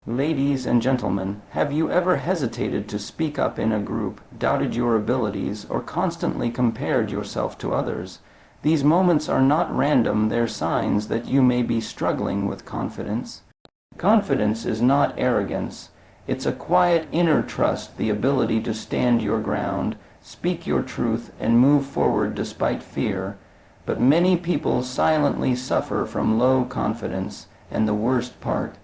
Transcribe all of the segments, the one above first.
Ladies and gentlemen, have you ever hesitated to speak up in a group, doubted your abilities, or constantly compared yourself to others? These moments are not random, they're signs that you may be struggling with confidence. Confidence is not arrogance. It's a quiet inner trust, the ability to stand your ground, speak your truth, and move forward despite fear. But many people silently suffer from low confidence, and the worst part,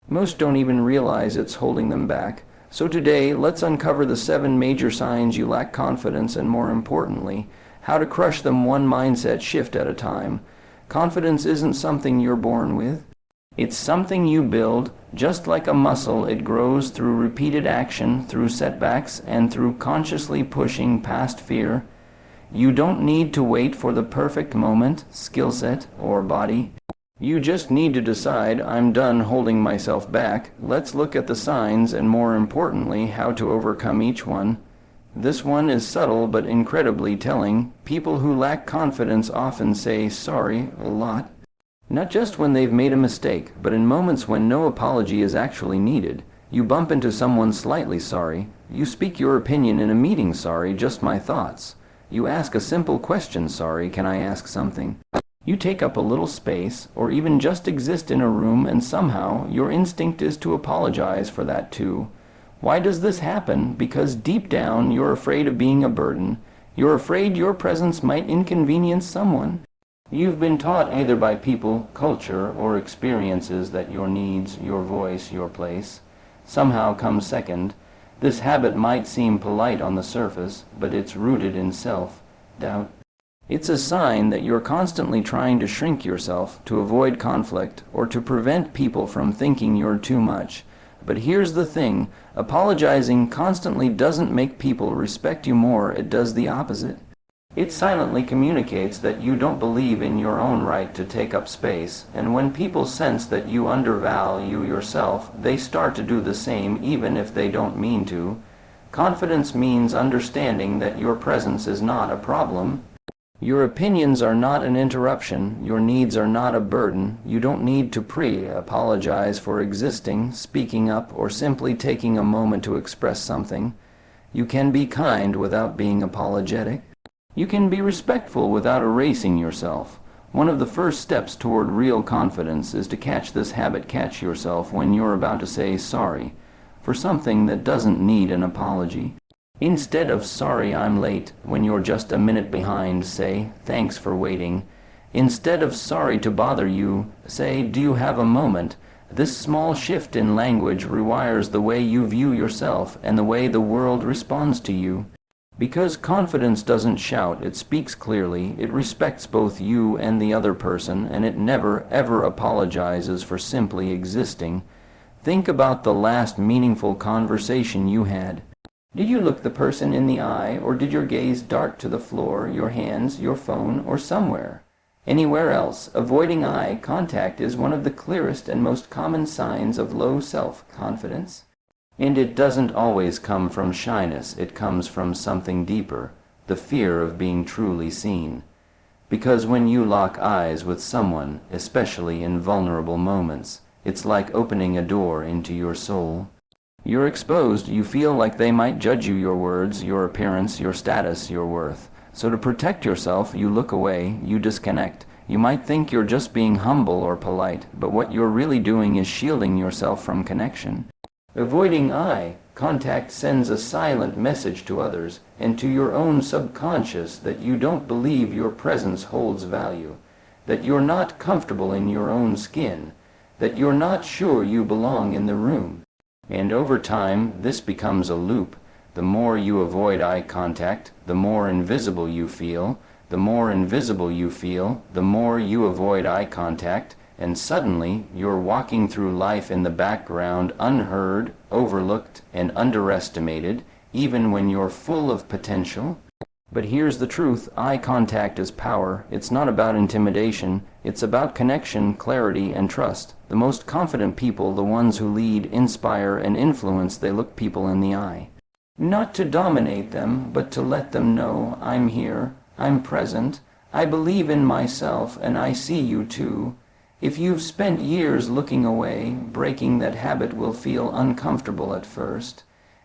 most don't even realize it's holding them back. So today, let's uncover the 7 major signs you lack confidence and, more importantly, how to crush them one mindset shift at a time. Confidence isn't something you're born with. It's something you build. Just like a muscle, it grows through repeated action, through setbacks, and through consciously pushing past fear. You don't need to wait for the perfect moment, skill set, or body. You just need to decide, I'm done holding myself back. Let's look at the signs and, more importantly, how to overcome each one. This one is subtle but incredibly telling. People who lack confidence often say sorry a lot. Not just when they've made a mistake, but in moments when no apology is actually needed. You bump into someone slightly sorry. You speak your opinion in a meeting, sorry, just my thoughts. You ask a simple question, sorry, can I ask something? You take up a little space, or even just exist in a room, and somehow your instinct is to apologize for that too. Why does this happen? Because deep down you're afraid of being a burden. You're afraid your presence might inconvenience someone. You've been taught either by people, culture, or experiences that your needs, your voice, your place somehow come second. This habit might seem polite on the surface, but it's rooted in self-doubt. It's a sign that you're constantly trying to shrink yourself, to avoid conflict, or to prevent people from thinking you're too much. But here's the thing, apologizing constantly doesn't make people respect you more, it does the opposite. It silently communicates that you don't believe in your own right to take up space, and when people sense that you undervalue yourself, they start to do the same even if they don't mean to. Confidence means understanding that your presence is not a problem. Your opinions are not an interruption, your needs are not a burden. You don't need to apologize for existing, speaking up, or simply taking a moment to express something. You can be kind without being apologetic. You can be respectful without erasing yourself. One of the first steps toward real confidence is to catch this habit, catch yourself when you're about to say sorry for something that doesn't need an apology. Instead of sorry I'm late, when you're just a minute behind, say thanks for waiting. Instead of sorry to bother you, say do you have a moment? This small shift in language rewires the way you view yourself and the way the world responds to you. Because confidence doesn't shout, it speaks clearly, it respects both you and the other person, and it never ever apologizes for simply existing. Think about the last meaningful conversation you had. Did you look the person in the eye, or did your gaze dart to the floor, your hands, your phone, or somewhere? Anywhere else? Avoiding eye contact is one of the clearest and most common signs of low self-confidence. And it doesn't always come from shyness, it comes from something deeper, the fear of being truly seen. Because when you lock eyes with someone, especially in vulnerable moments, it's like opening a door into your soul. You're exposed, you feel like they might judge you, your words, your appearance, your status, your worth. So to protect yourself, you look away, you disconnect. You might think you're just being humble or polite, but what you're really doing is shielding yourself from connection. Avoiding eye contact sends a silent message to others and to your own subconscious that you don't believe your presence holds value, that you're not comfortable in your own skin, that you're not sure you belong in the room. And over time, this becomes a loop. The more you avoid eye contact, the more invisible you feel. The more invisible you feel, the more you avoid eye contact, and suddenly you're walking through life in the background, unheard, overlooked, and underestimated, even when you're full of potential. But here's the truth, eye contact is power. It's not about intimidation. It's about connection, clarity, and trust. The most confident people, the ones who lead, inspire, and influence, they look people in the eye. Not to dominate them, but to let them know, I'm here, I'm present, I believe in myself, and I see you too. If you've spent years looking away, breaking that habit will feel uncomfortable at first.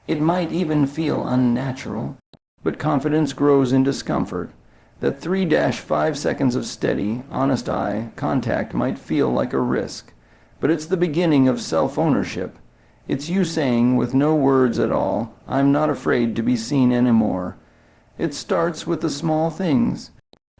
It might even feel unnatural. But confidence grows in discomfort. That 3-5 seconds of steady, honest eye contact might feel like a risk. But it's the beginning of self-ownership. It's you saying, with no words at all, I'm not afraid to be seen anymore. It starts with the small things.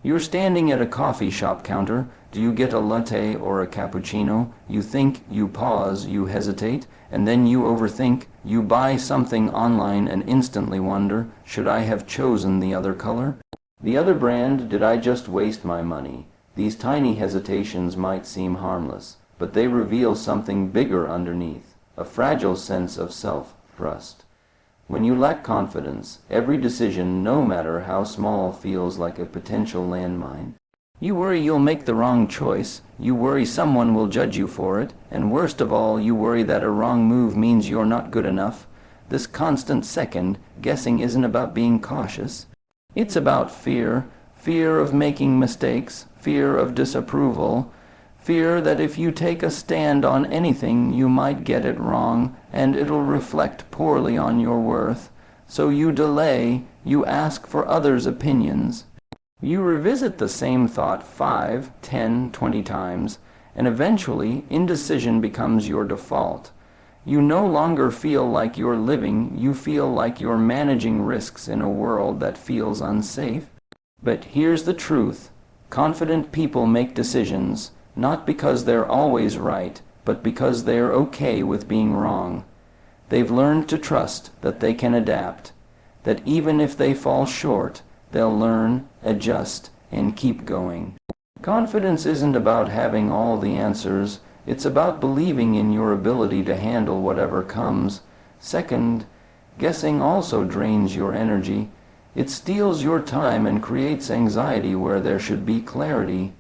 You're standing at a coffee shop counter. Do you get a latte or a cappuccino? You think, you pause, you hesitate, and then you overthink. You buy something online and instantly wonder, should I have chosen the other color? The other brand? Did I just waste my money? These tiny hesitations might seem harmless, but they reveal something bigger underneath, a fragile sense of self-trust. When you lack confidence, every decision, no matter how small, feels like a potential landmine. You worry you'll make the wrong choice, you worry someone will judge you for it, and worst of all, you worry that a wrong move means you're not good enough. This constant second guessing isn't about being cautious. It's about fear, fear of making mistakes, fear of disapproval, fear that if you take a stand on anything, you might get it wrong, and it'll reflect poorly on your worth. So you delay, you ask for others' opinions. You revisit the same thought 5, 10, 20 times, and eventually indecision becomes your default. You no longer feel like you're living, you feel like you're managing risks in a world that feels unsafe. But here's the truth. Confident people make decisions, not because they're always right, but because they're okay with being wrong. They've learned to trust that they can adapt, that even if they fall short, they'll learn, adjust, and keep going. Confidence isn't about having all the answers. It's about believing in your ability to handle whatever comes. Second, guessing also drains your energy. It steals your time and creates anxiety where there should be clarity.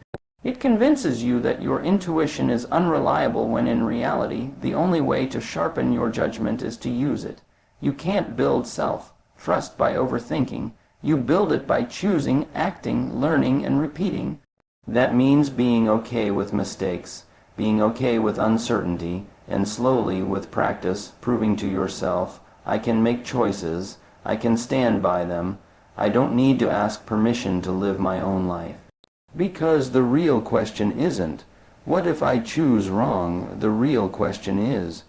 It convinces you that your intuition is unreliable when in reality, the only way to sharpen your judgment is to use it. You can't build self-trust by overthinking. You build it by choosing, acting, learning, and repeating. That means being okay with mistakes, being okay with uncertainty, and slowly, with practice, proving to yourself, I can make choices, I can stand by them, I don't need to ask permission to live my own life. Because the real question isn't, what if I choose wrong? The real question is,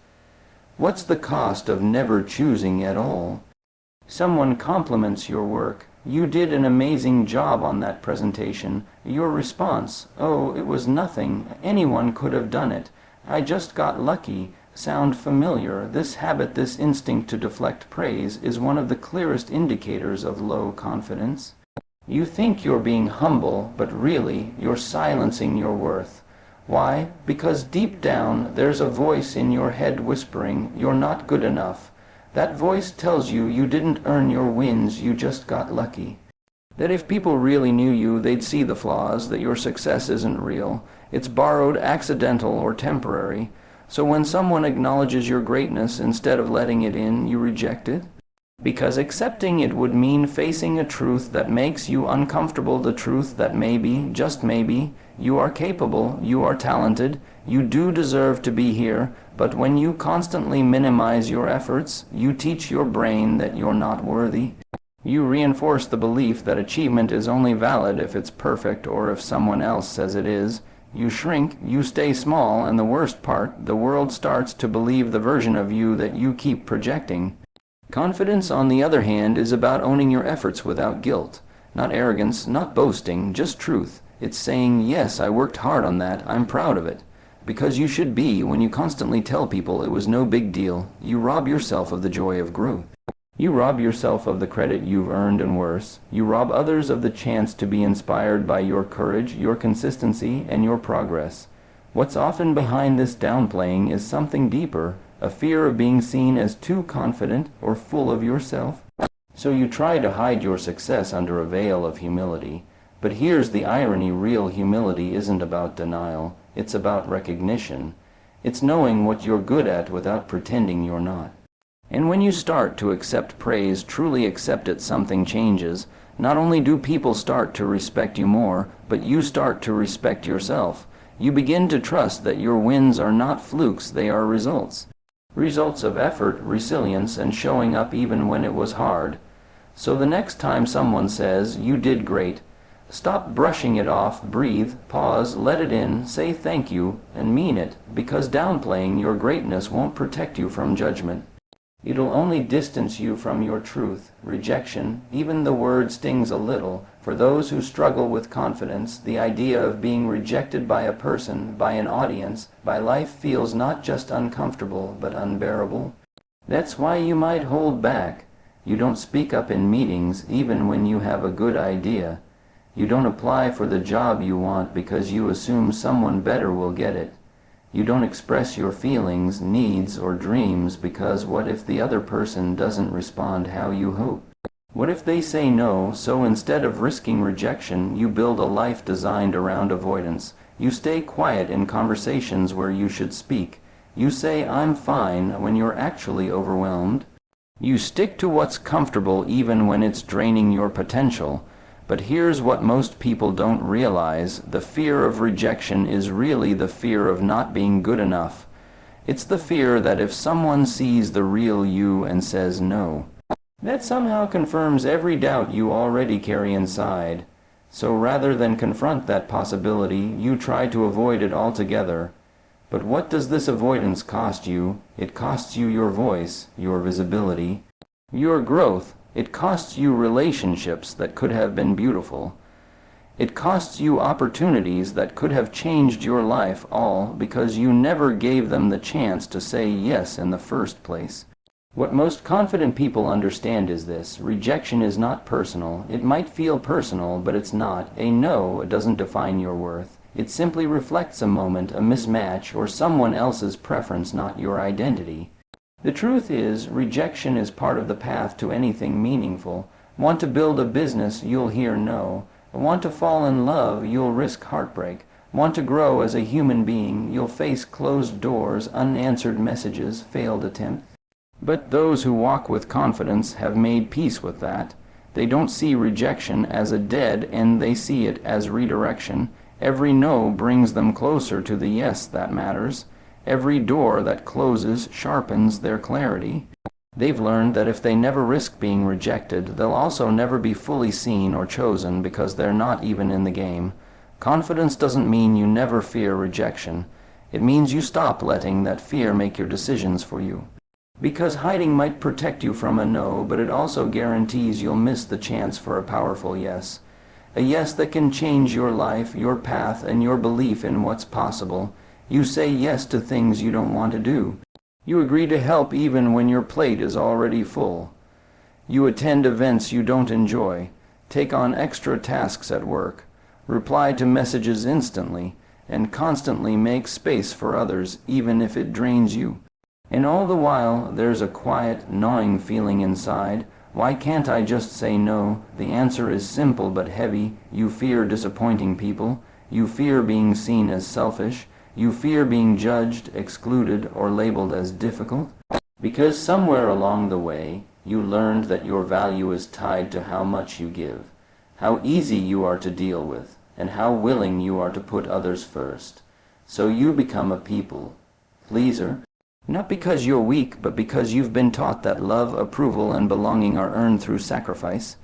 what's the cost of never choosing at all? Someone compliments your work. You did an amazing job on that presentation. Your response, oh, it was nothing. Anyone could have done it. I just got lucky. Sound familiar? This habit, this instinct to deflect praise, is one of the clearest indicators of low confidence. You think you're being humble, but really, you're silencing your worth. Why? Because deep down, there's a voice in your head whispering, you're not good enough. That voice tells you you didn't earn your wins, you just got lucky. That if people really knew you, they'd see the flaws, that your success isn't real. It's borrowed, accidental, or temporary. So when someone acknowledges your greatness, instead of letting it in, you reject it. Because accepting it would mean facing a truth that makes you uncomfortable, the truth that maybe, just maybe, you are capable, you are talented, you do deserve to be here, but when you constantly minimize your efforts, you teach your brain that you're not worthy. You reinforce the belief that achievement is only valid if it's perfect or if someone else says it is. You shrink, you stay small, and the worst part, the world starts to believe the version of you that you keep projecting. Confidence, on the other hand, is about owning your efforts without guilt. Not arrogance, not boasting, just truth. It's saying, yes, I worked hard on that, I'm proud of it. Because you should be. When you constantly tell people it was no big deal, you rob yourself of the joy of growth. You rob yourself of the credit you've earned, and worse, you rob others of the chance to be inspired by your courage, your consistency, and your progress. What's often behind this downplaying is something deeper, a fear of being seen as too confident or full of yourself. So you try to hide your success under a veil of humility. But here's the irony, real humility isn't about denial, it's about recognition. It's knowing what you're good at without pretending you're not. And when you start to accept praise, truly accept it, something changes. Not only do people start to respect you more, but you start to respect yourself. You begin to trust that your wins are not flukes, they are results. Results of effort, resilience, and showing up even when it was hard. So the next time someone says, "You did great," stop brushing it off, breathe, pause, let it in, say thank you, and mean it, because downplaying your greatness won't protect you from judgment. It'll only distance you from your truth. Rejection, even the word stings a little. For those who struggle with confidence, the idea of being rejected by a person, by an audience, by life feels not just uncomfortable, but unbearable. That's why you might hold back. You don't speak up in meetings, even when you have a good idea. You don't apply for the job you want because you assume someone better will get it. You don't express your feelings, needs, or dreams because what if the other person doesn't respond how you hope? What if they say no? So instead of risking rejection, you build a life designed around avoidance. You stay quiet in conversations where you should speak. You say, "I'm fine," when you're actually overwhelmed. You stick to what's comfortable even when it's draining your potential. But here's what most people don't realize. The fear of rejection is really the fear of not being good enough. It's the fear that if someone sees the real you and says no, that somehow confirms every doubt you already carry inside. So rather than confront that possibility, you try to avoid it altogether. But what does this avoidance cost you? It costs you your voice, your visibility, your growth. It costs you relationships that could have been beautiful. It costs you opportunities that could have changed your life, all because you never gave them the chance to say yes in the first place. What most confident people understand is this: rejection is not personal. It might feel personal, but it's not. A no doesn't define your worth. It simply reflects a moment, a mismatch, or someone else's preference, not your identity. The truth is, rejection is part of the path to anything meaningful. Want to build a business, you'll hear no. Want to fall in love, you'll risk heartbreak. Want to grow as a human being, you'll face closed doors, unanswered messages, failed attempts. But those who walk with confidence have made peace with that. They don't see rejection as a dead end, they see it as redirection. Every no brings them closer to the yes that matters. Every door that closes sharpens their clarity. They've learned that if they never risk being rejected, they'll also never be fully seen or chosen because they're not even in the game. Confidence doesn't mean you never fear rejection. It means you stop letting that fear make your decisions for you. Because hiding might protect you from a no, but it also guarantees you'll miss the chance for a powerful yes. A yes that can change your life, your path, and your belief in what's possible. You say yes to things you don't want to do. You agree to help even when your plate is already full. You attend events you don't enjoy, take on extra tasks at work, reply to messages instantly, and constantly make space for others even if it drains you. And all the while, there's a quiet, gnawing feeling inside. Why can't I just say no? The answer is simple but heavy. You fear disappointing people. You fear being seen as selfish. You fear being judged, excluded, or labeled as difficult. Because somewhere along the way, you learned that your value is tied to how much you give, how easy you are to deal with, and how willing you are to put others first. So you become a people pleaser. Not because you're weak, but because you've been taught that love, approval, and belonging are earned through sacrifice.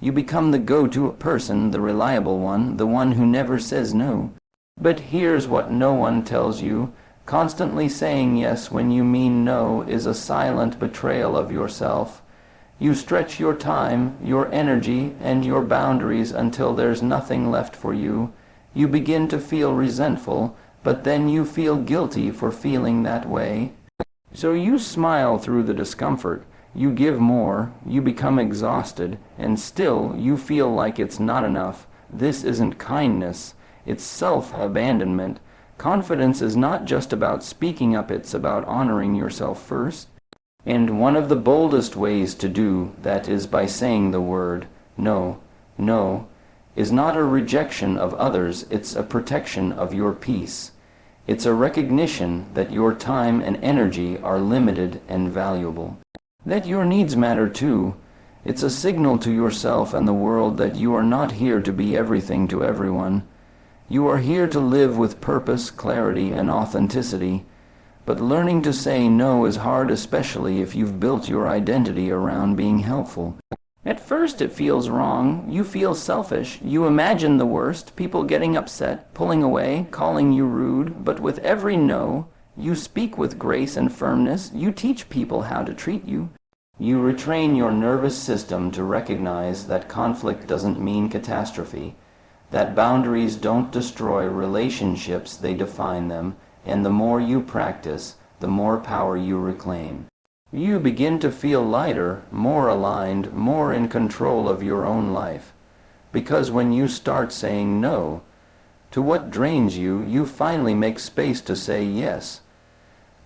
You become the go-to person, the reliable one, the one who never says no. But here's what no one tells you. Constantly saying yes when you mean no is a silent betrayal of yourself. You stretch your time, your energy, and your boundaries until there's nothing left for you. You begin to feel resentful, but then you feel guilty for feeling that way. So you smile through the discomfort. You give more, you become exhausted, and still you feel like it's not enough. This isn't kindness. It's self-abandonment. Confidence is not just about speaking up, it's about honoring yourself first. And one of the boldest ways to do that is by saying the word no. No is not a rejection of others, it's a protection of your peace. It's a recognition that your time and energy are limited and valuable. That your needs matter too. It's a signal to yourself and the world that you are not here to be everything to everyone. You are here to live with purpose, clarity, and authenticity. But learning to say no is hard, especially if you've built your identity around being helpful. At first it feels wrong. You feel selfish. You imagine the worst, people getting upset, pulling away, calling you rude. But with every no, you speak with grace and firmness. You teach people how to treat you. You retrain your nervous system to recognize that conflict doesn't mean catastrophe, that boundaries don't destroy relationships, they define them, and the more you practice, the more power you reclaim. You begin to feel lighter, more aligned, more in control of your own life. Because when you start saying no to what drains you, you finally make space to say yes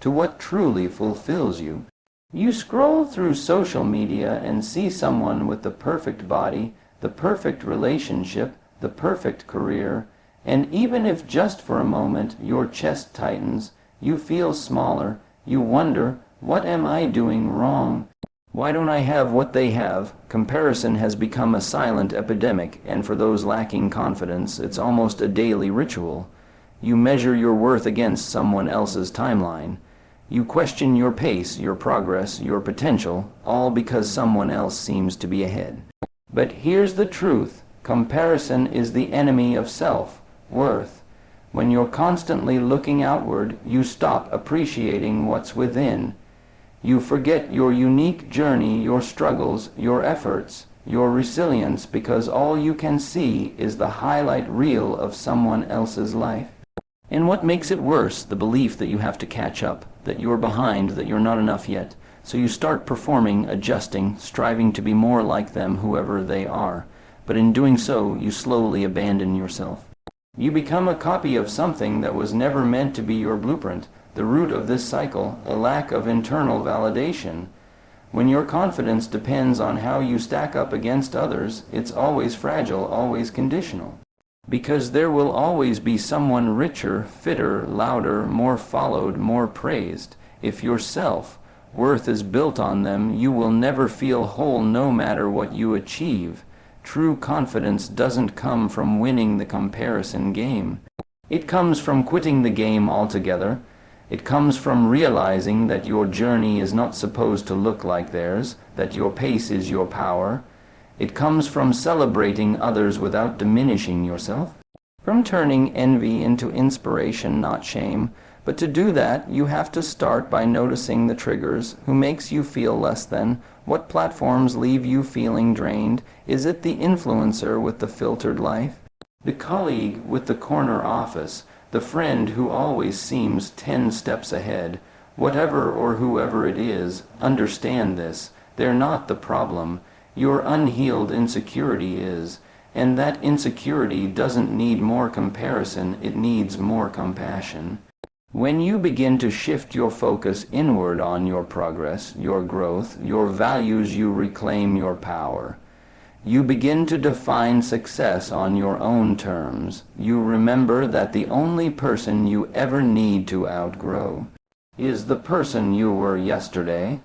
to what truly fulfills you. You scroll through social media and see someone with the perfect body, the perfect relationship, the perfect career, and even if just for a moment your chest tightens, you feel smaller, you wonder, what am I doing wrong? Why don't I have what they have? Comparison has become a silent epidemic, and for those lacking confidence, it's almost a daily ritual. You measure your worth against someone else's timeline. You question your pace, your progress, your potential, all because someone else seems to be ahead. But here's the truth. Comparison is the enemy of self-worth. When you're constantly looking outward, you stop appreciating what's within. You forget your unique journey, your struggles, your efforts, your resilience, because all you can see is the highlight reel of someone else's life. And what makes it worse? The belief that you have to catch up, that you're behind, that you're not enough yet. So you start performing, adjusting, striving to be more like them, whoever they are. But in doing so, you slowly abandon yourself. You become a copy of something that was never meant to be your blueprint. The root of this cycle, a lack of internal validation. When your confidence depends on how you stack up against others, it's always fragile, always conditional. Because there will always be someone richer, fitter, louder, more followed, more praised. If your self-worth is built on them, you will never feel whole no matter what you achieve. True confidence doesn't come from winning the comparison game. It comes from quitting the game altogether. It comes from realizing that your journey is not supposed to look like theirs, that your pace is your power. It comes from celebrating others without diminishing yourself. From turning envy into inspiration, not shame. But to do that, you have to start by noticing the triggers. Who makes you feel less than? What platforms leave you feeling drained? Is it the influencer with the filtered life? The colleague with the corner office? The friend who always seems 10 steps ahead? Whatever or whoever it is, understand this. They're not the problem. Your unhealed insecurity is. And that insecurity doesn't need more comparison, it needs more compassion. When you begin to shift your focus inward on your progress, your growth, your values, you reclaim your power. You begin to define success on your own terms. You remember that the only person you ever need to outgrow is the person you were yesterday.